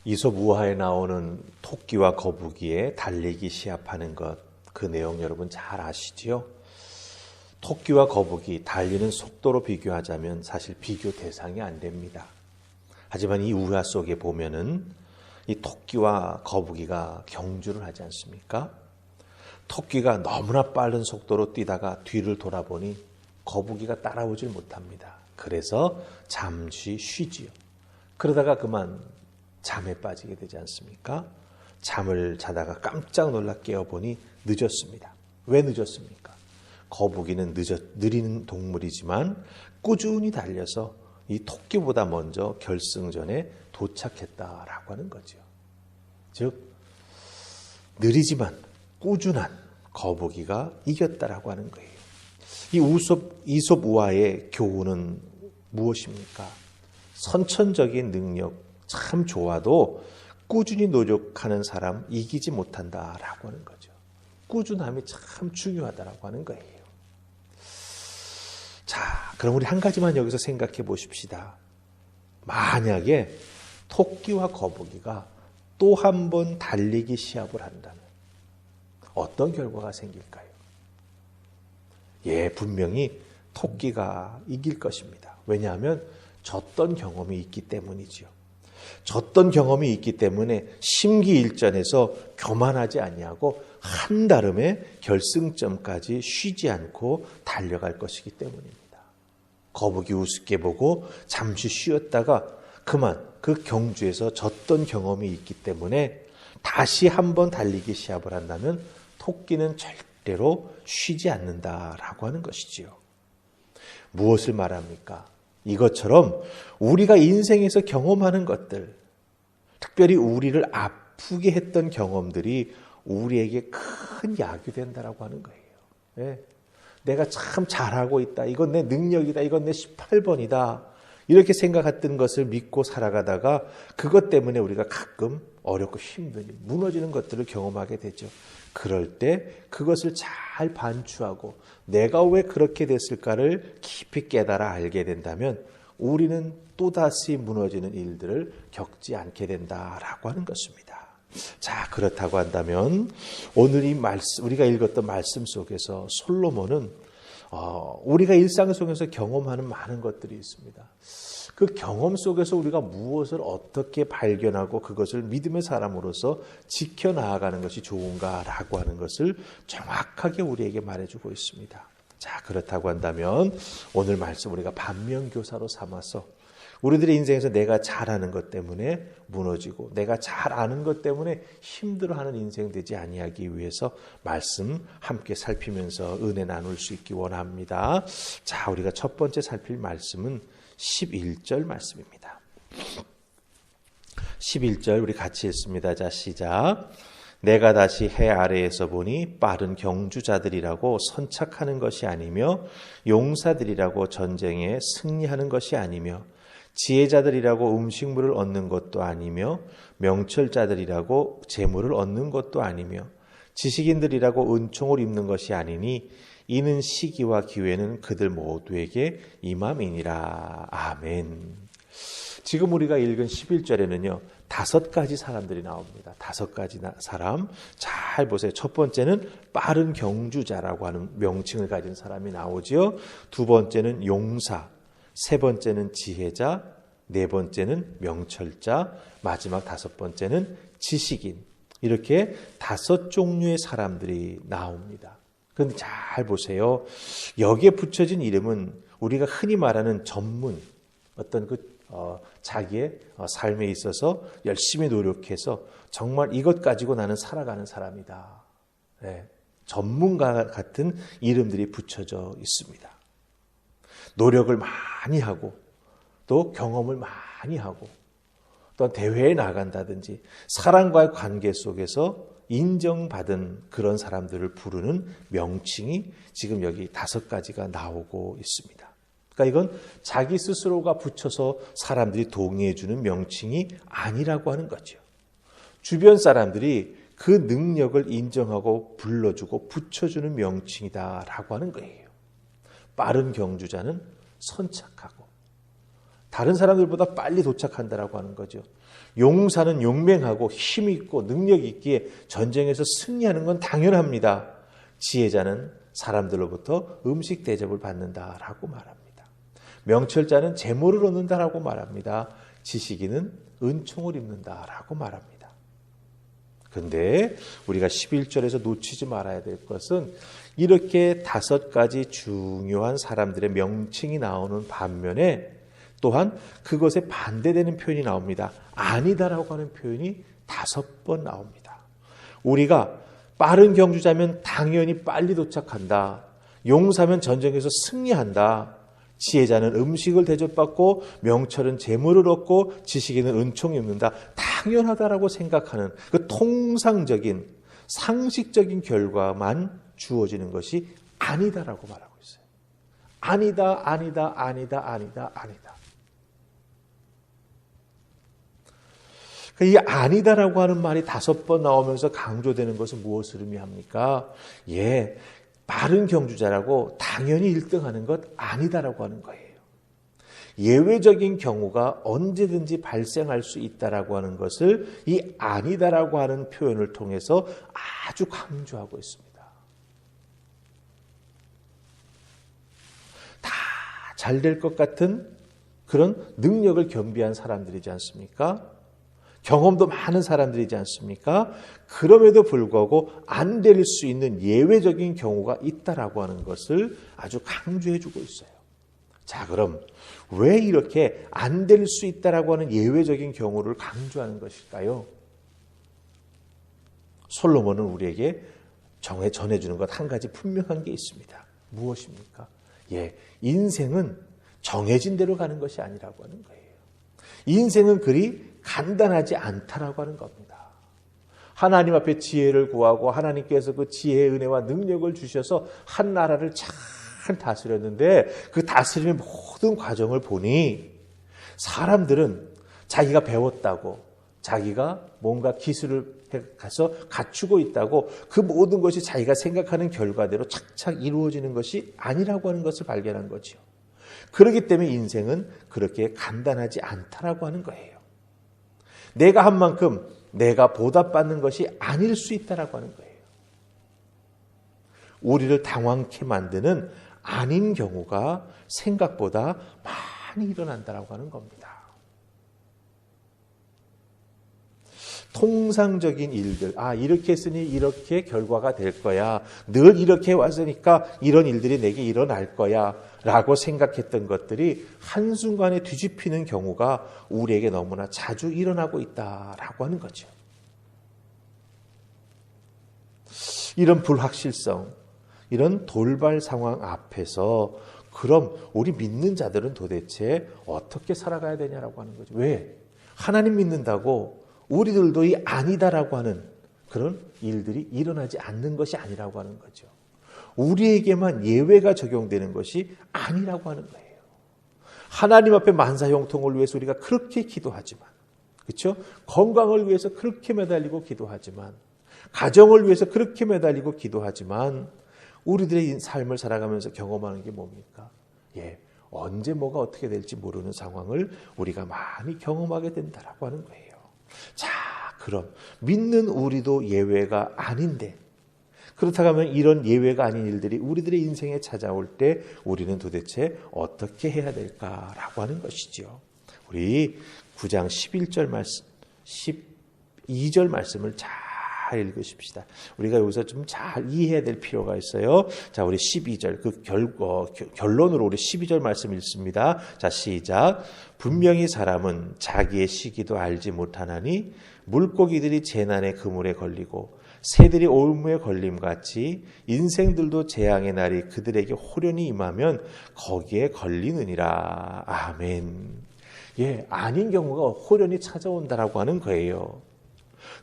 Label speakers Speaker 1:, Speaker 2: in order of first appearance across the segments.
Speaker 1: 이솝 우화에 나오는 토끼와 거북이의 달리기 시합하는 것, 그 내용 여러분 잘 아시지요? 토끼와 거북이 달리는 속도로 비교하자면 사실 비교 대상이 안 됩니다. 하지만 이 우화 속에 보면은 이 토끼와 거북이가 경주를 하지 않습니까? 토끼가 너무나 빠른 속도로 뛰다가 뒤를 돌아보니 거북이가 따라오질 못합니다. 그래서 잠시 쉬지요. 그러다가 그만 잠에 빠지게 되지 않습니까? 잠을 자다가 깜짝 놀라 깨어보니 늦었습니다. 왜 늦었습니까? 거북이는 느리는 동물이지만 꾸준히 달려서 이 토끼보다 먼저 결승전에 도착했다라고 하는 거죠. 즉 느리지만 꾸준한 거북이가 이겼다라고 하는 거예요. 이 이솝 우화의 교훈은 무엇입니까? 선천적인 능력 참 좋아도 꾸준히 노력하는 사람 이기지 못한다라고 하는 거죠. 꾸준함이 참 중요하다라고 하는 거예요. 자, 그럼 우리 한 가지만 여기서 생각해 보십시다. 만약에 토끼와 거북이가 또 한 번 달리기 시합을 한다면 어떤 결과가 생길까요? 예, 분명히 토끼가 이길 것입니다. 왜냐하면 졌던 경험이 있기 때문이지요. 졌던 경험이 있기 때문에 심기일전에서 교만하지 아니하고 한달음에 결승점까지 쉬지 않고 달려갈 것이기 때문입니다. 거북이 우습게 보고 잠시 쉬었다가 그만 그 경주에서 졌던 경험이 있기 때문에 다시 한번 달리기 시합을 한다면 토끼는 절대로 쉬지 않는다라고 하는 것이지요. 무엇을 말합니까? 이것처럼 우리가 인생에서 경험하는 것들, 특별히 우리를 아프게 했던 경험들이 우리에게 큰 약이 된다라고 하는 거예요. 네. 내가 참 잘하고 있다. 이건 내 능력이다. 이건 내 18번이다. 이렇게 생각했던 것을 믿고 살아가다가 그것 때문에 우리가 가끔 어렵고 힘든 무너지는 것들을 경험하게 되죠. 그럴 때 그것을 잘 반추하고 내가 왜 그렇게 됐을까를 깊이 깨달아 알게 된다면 우리는 또다시 무너지는 일들을 겪지 않게 된다라고 하는 것입니다. 자, 그렇다고 한다면 오늘 이 말씀, 우리가 읽었던 말씀 속에서 솔로몬은 우리가 일상 속에서 경험하는 많은 것들이 있습니다. 그 경험 속에서 우리가 무엇을 어떻게 발견하고 그것을 믿음의 사람으로서 지켜나가는 것이 좋은가라고 하는 것을 정확하게 우리에게 말해주고 있습니다. 자, 그렇다고 한다면 오늘 말씀 우리가 반면교사로 삼아서 우리들의 인생에서 내가 잘하는 것 때문에 무너지고 내가 잘 아는 것 때문에 힘들어하는 인생 되지 아니하기 위해서 말씀 함께 살피면서 은혜 나눌 수 있기 원합니다. 자, 우리가 첫 번째 살필 말씀은 11절 말씀입니다. 11절 우리 같이 읽습니다. 자, 시작. 내가 다시 해 아래에서 보니 빠른 경주자들이라고 선착하는 것이 아니며 용사들이라고 전쟁에 승리하는 것이 아니며 지혜자들이라고 음식물을 얻는 것도 아니며 명철자들이라고 재물을 얻는 것도 아니며 지식인들이라고 은총을 입는 것이 아니니 이는 시기와 기회는 그들 모두에게 임함이니라. 아멘. 지금 우리가 읽은 11절에는요. 5가지 사람들이 나옵니다. 5가지 사람. 잘 보세요. 첫 번째는 빠른 경주자라고 하는 명칭을 가진 사람이 나오지요. 두 번째는 용사. 세 번째는 지혜자. 네 번째는 명철자. 마지막 5번째는 지식인. 이렇게 5종류의 사람들이 나옵니다. 그런데 잘 보세요. 여기에 붙여진 이름은 우리가 흔히 말하는 전문, 어떤 자기의 삶에 있어서 열심히 노력해서 정말 이것 가지고 나는 살아가는 사람이다. 네, 전문가 같은 이름들이 붙여져 있습니다. 노력을 많이 하고 또 경험을 많이 하고 또 대회에 나간다든지 사람과의 관계 속에서 인정받은 그런 사람들을 부르는 명칭이 지금 여기 5가지가 나오고 있습니다. 그러니까 이건 자기 스스로가 붙여서 사람들이 동의해 주는 명칭이 아니라고 하는 거죠. 주변 사람들이 그 능력을 인정하고 불러주고 붙여주는 명칭이다라고 하는 거예요. 빠른 경주자는 선착하고 다른 사람들보다 빨리 도착한다라고 하는 거죠. 용사는 용맹하고 힘 있고 능력 있기에 전쟁에서 승리하는 건 당연합니다. 지혜자는 사람들로부터 음식 대접을 받는다라고 말합니다. 명철자는 재물을 얻는다라고 말합니다. 지식인은 은총을 입는다라고 말합니다. 그런데 우리가 11절에서 놓치지 말아야 될 것은 이렇게 5가지 중요한 사람들의 명칭이 나오는 반면에 또한 그것에 반대되는 표현이 나옵니다. 아니다라고 하는 표현이 5번 나옵니다. 우리가 빠른 경주자면 당연히 빨리 도착한다. 용사면 전쟁에서 승리한다. 지혜자는 음식을 대접받고 명철은 재물을 얻고 지식인은 은총이 입는다. 당연하다라고 생각하는 그 통상적인 상식적인 결과만 주어지는 것이 아니다라고 말하고 있어요. 아니다, 아니다, 아니다, 아니다, 아니다. 이 아니다라고 하는 말이 5번 나오면서 강조되는 것은 무엇을 의미합니까? 빠른 경주자라고 당연히 1등하는 것 아니다라고 하는 거예요. 예외적인 경우가 언제든지 발생할 수 있다라고 하는 것을 이 아니다라고 하는 표현을 통해서 아주 강조하고 있습니다. 다 잘 될 것 같은 그런 능력을 겸비한 사람들이지 않습니까? 경험도 많은 사람들이지 않습니까? 그럼에도 불구하고 안 될 수 있는 예외적인 경우가 있다라고 하는 것을 아주 강조해 주고 있어요. 자, 그럼 왜 이렇게 안 될 수 있다라고 하는 예외적인 경우를 강조하는 것일까요? 솔로몬은 우리에게 전해주는 것 한 가지 분명한 게 있습니다. 무엇입니까? 인생은 정해진 대로 가는 것이 아니라고 하는 거예요. 인생은 그리 간단하지 않다라고 하는 겁니다. 하나님 앞에 지혜를 구하고 하나님께서 그 지혜의 은혜와 능력을 주셔서 한 나라를 잘 다스렸는데 그 다스림의 모든 과정을 보니 사람들은 자기가 배웠다고 자기가 뭔가 기술을 가서 갖추고 있다고 그 모든 것이 자기가 생각하는 결과대로 착착 이루어지는 것이 아니라고 하는 것을 발견한 거죠. 그렇기 때문에 인생은 그렇게 간단하지 않다라고 하는 거예요. 내가 한 만큼 내가 보답받는 것이 아닐 수 있다라고 하는 거예요. 우리를 당황케 만드는 아닌 경우가 생각보다 많이 일어난다라고 하는 겁니다. 통상적인 일들, 이렇게 했으니 이렇게 결과가 될 거야. 늘 이렇게 왔으니까 이런 일들이 내게 일어날 거야. 라고 생각했던 것들이 한순간에 뒤집히는 경우가 우리에게 너무나 자주 일어나고 있다라고 하는 거죠. 이런 불확실성, 이런 돌발 상황 앞에서 그럼 우리 믿는 자들은 도대체 어떻게 살아가야 되냐라고 하는 거죠. 왜? 하나님 믿는다고 우리들도 이 아니다라고 하는 그런 일들이 일어나지 않는 것이 아니라고 하는 거죠. 우리에게만 예외가 적용되는 것이 아니라고 하는 거예요. 하나님 앞에 만사형통을 위해서 우리가 그렇게 기도하지만, 그렇죠? 건강을 위해서 그렇게 매달리고 기도하지만, 가정을 위해서 그렇게 매달리고 기도하지만, 우리들의 삶을 살아가면서 경험하는 게 뭡니까? 언제 뭐가 어떻게 될지 모르는 상황을 우리가 많이 경험하게 된다라고 하는 거예요. 자, 그럼 믿는 우리도 예외가 아닌데 그렇다고 하면 이런 예외가 아닌 일들이 우리들의 인생에 찾아올 때 우리는 도대체 어떻게 해야 될까라고 하는 것이죠. 우리 9장 11절 말씀, 12절 말씀을 잘 읽으십시다. 우리가 여기서 좀 잘 이해해야 될 필요가 있어요. 자, 우리 12절, 결론으로 우리 12절 말씀 읽습니다. 자, 시작. 분명히 사람은 자기의 시기도 알지 못하나니 물고기들이 재난의 그물에 걸리고 새들이 올무에 걸림같이 인생들도 재앙의 날이 그들에게 호련히 임하면 거기에 걸리느니라. 아멘. 아닌 경우가 호련히 찾아온다라고 하는 거예요.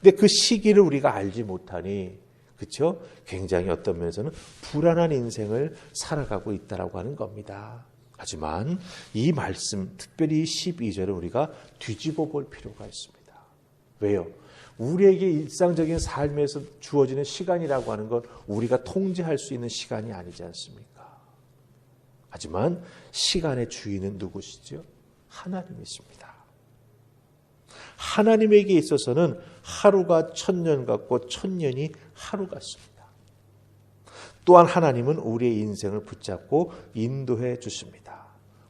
Speaker 1: 근데 그 시기를 우리가 알지 못하니, 그렇죠? 굉장히 어떤 면에서는 불안한 인생을 살아가고 있다라고 하는 겁니다. 하지만 이 말씀, 특별히 12절을 우리가 뒤집어 볼 필요가 있습니다. 왜요? 우리에게 일상적인 삶에서 주어지는 시간이라고 하는 건 우리가 통제할 수 있는 시간이 아니지 않습니까? 하지만 시간의 주인은 누구시죠? 하나님이십니다. 하나님에게 있어서는 하루가 천년 같고 천년이 하루 같습니다. 또한 하나님은 우리의 인생을 붙잡고 인도해 주십니다.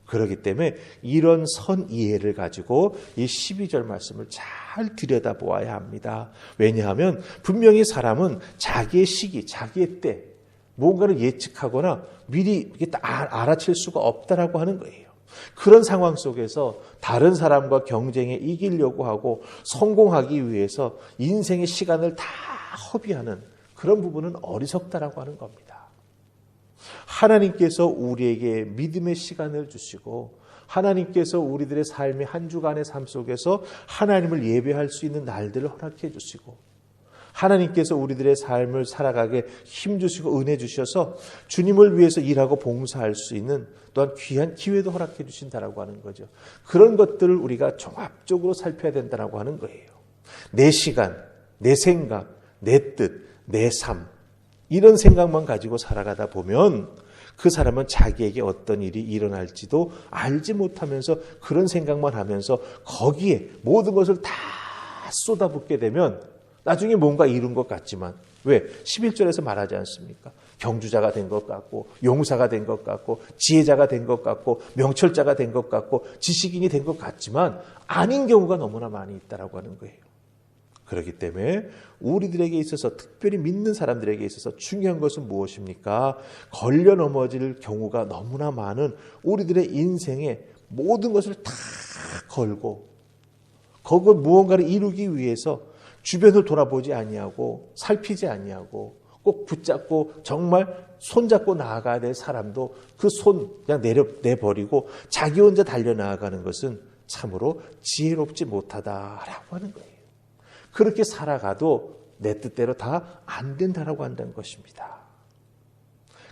Speaker 1: 그렇기 때문에 이런 선 이해를 가지고 이 12절 말씀을 잘 들여다보아야 합니다. 왜냐하면 분명히 사람은 자기의 시기, 자기의 때 뭔가를 예측하거나 미리 알아챌 수가 없다라고 하는 거예요. 그런 상황 속에서 다른 사람과 경쟁에 이기려고 하고 성공하기 위해서 인생의 시간을 다 허비하는 그런 부분은 어리석다라고 하는 겁니다. 하나님께서 우리에게 믿음의 시간을 주시고 하나님께서 우리들의 삶의 한 주간의 삶 속에서 하나님을 예배할 수 있는 날들을 허락해 주시고 하나님께서 우리들의 삶을 살아가게 힘주시고 은혜 주셔서 주님을 위해서 일하고 봉사할 수 있는 또한 귀한 기회도 허락해 주신다라고 하는 거죠. 그런 것들을 우리가 종합적으로 살펴야 된다라고 하는 거예요. 내 시간, 내 생각, 내 뜻, 내 삶 이런 생각만 가지고 살아가다 보면 그 사람은 자기에게 어떤 일이 일어날지도 알지 못하면서 그런 생각만 하면서 거기에 모든 것을 다 쏟아붓게 되면 나중에 뭔가 이룬 것 같지만 왜? 11절에서 말하지 않습니까? 경주자가 된 것 같고 용사가 된 것 같고 지혜자가 된 것 같고 명철자가 된 것 같고 지식인이 된 것 같지만 아닌 경우가 너무나 많이 있다라고 하는 거예요. 그렇기 때문에 우리들에게 있어서 특별히 믿는 사람들에게 있어서 중요한 것은 무엇입니까? 걸려 넘어질 경우가 너무나 많은 우리들의 인생에 모든 것을 다 걸고 거기에 무언가를 이루기 위해서 주변을 돌아보지 아니하고 살피지 아니하고 꼭 붙잡고 정말 손잡고 나아가야 될 사람도 그 손 그냥 내버리고 자기 혼자 달려나아가는 것은 참으로 지혜롭지 못하다라고 하는 거예요. 그렇게 살아가도 내 뜻대로 다 안 된다라고 한다는 것입니다.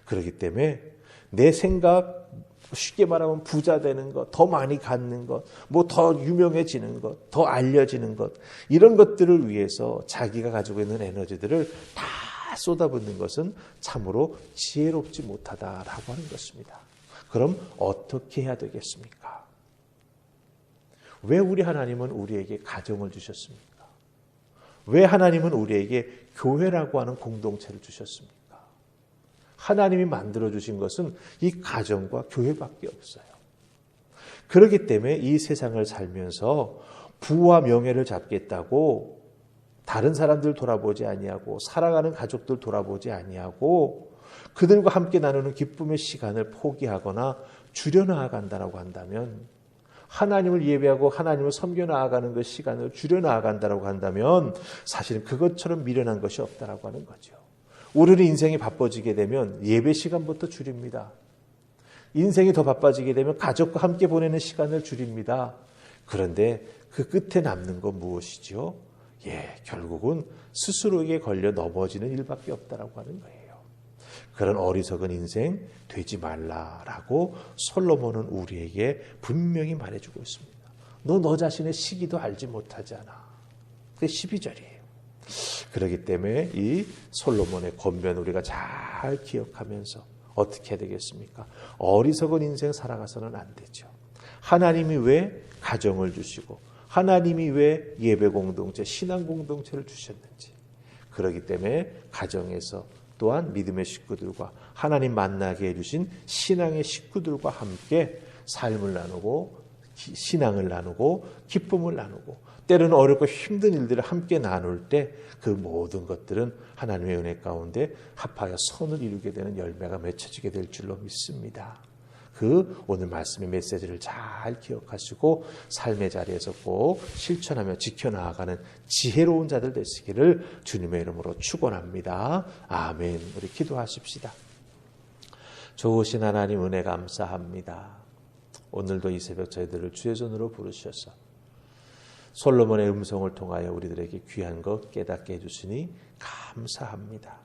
Speaker 1: 그렇기 때문에 내 생각 쉽게 말하면 부자 되는 것, 더 많이 갖는 것, 뭐 더 유명해지는 것, 더 알려지는 것 이런 것들을 위해서 자기가 가지고 있는 에너지들을 다 쏟아붓는 것은 참으로 지혜롭지 못하다라고 하는 것입니다. 그럼 어떻게 해야 되겠습니까? 왜 우리 하나님은 우리에게 가정을 주셨습니까? 왜 하나님은 우리에게 교회라고 하는 공동체를 주셨습니까? 하나님이 만들어주신 것은 이 가정과 교회밖에 없어요. 그렇기 때문에 이 세상을 살면서 부와 명예를 잡겠다고 다른 사람들 돌아보지 아니하고 살아가는 가족들 돌아보지 아니하고 그들과 함께 나누는 기쁨의 시간을 포기하거나 줄여나간다라고 한다면 하나님을 예배하고 하나님을 섬겨 나아가는 그 시간을 줄여나간다라고 한다면 사실은 그것처럼 미련한 것이 없다라고 하는 거죠. 우리는 인생이 바빠지게 되면 예배 시간부터 줄입니다. 인생이 더 바빠지게 되면 가족과 함께 보내는 시간을 줄입니다. 그런데 그 끝에 남는 건 무엇이죠? 결국은 스스로에게 걸려 넘어지는 일밖에 없다라고 하는 거예요. 그런 어리석은 인생 되지 말라라고 솔로몬은 우리에게 분명히 말해주고 있습니다. 너 자신의 시기도 알지 못하잖아. 그게 12절이에요. 그렇기 때문에 이 솔로몬의 권면 우리가 잘 기억하면서 어떻게 해야 되겠습니까? 어리석은 인생 살아가서는 안 되죠. 하나님이 왜 가정을 주시고 하나님이 왜 예배 공동체, 신앙 공동체를 주셨는지 그렇기 때문에 가정에서 또한 믿음의 식구들과 하나님 만나게 해주신 신앙의 식구들과 함께 삶을 나누고 신앙을 나누고 기쁨을 나누고 때로는 어렵고 힘든 일들을 함께 나눌 때 그 모든 것들은 하나님의 은혜 가운데 합하여 선을 이루게 되는 열매가 맺혀지게 될 줄로 믿습니다. 그 오늘 말씀의 메시지를 잘 기억하시고 삶의 자리에서 꼭 실천하며 지켜나가는 지혜로운 자들 되시기를 주님의 이름으로 축원합니다. 아멘. 우리 기도하십시다. 좋으신 하나님 은혜 감사합니다. 오늘도 이 새벽 저희들을 주의 손으로 부르셔서 솔로몬의 음성을 통하여 우리들에게 귀한 것 깨닫게 해주시니 감사합니다.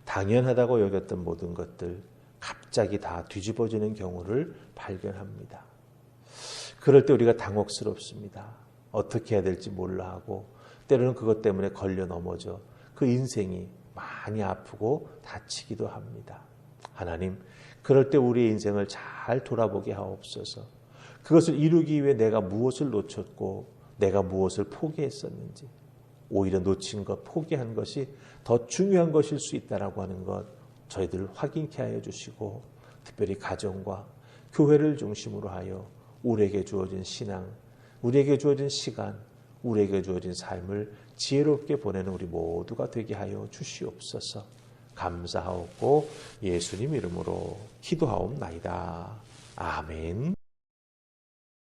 Speaker 1: 당연하다고 여겼던 모든 것들 갑자기 다 뒤집어지는 경우를 발견합니다. 그럴 때 우리가 당혹스럽습니다. 어떻게 해야 될지 몰라 하고 때로는 그것 때문에 걸려 넘어져 그 인생이 많이 아프고 다치기도 합니다. 하나님, 그럴 때 우리의 인생을 잘 돌아보게 하옵소서. 그것을 이루기 위해 내가 무엇을 놓쳤고 내가 무엇을 포기했었는지, 오히려 놓친 것, 포기한 것이 더 중요한 것일 수 있다라고 하는 것 저희들 확인케 하여 주시고, 특별히 가정과 교회를 중심으로 하여 우리에게 주어진 신앙, 우리에게 주어진 시간, 우리에게 주어진 삶을 지혜롭게 보내는 우리 모두가 되게 하여 주시옵소서. 감사하옵고 예수님 이름으로 기도하옵나이다. 아멘.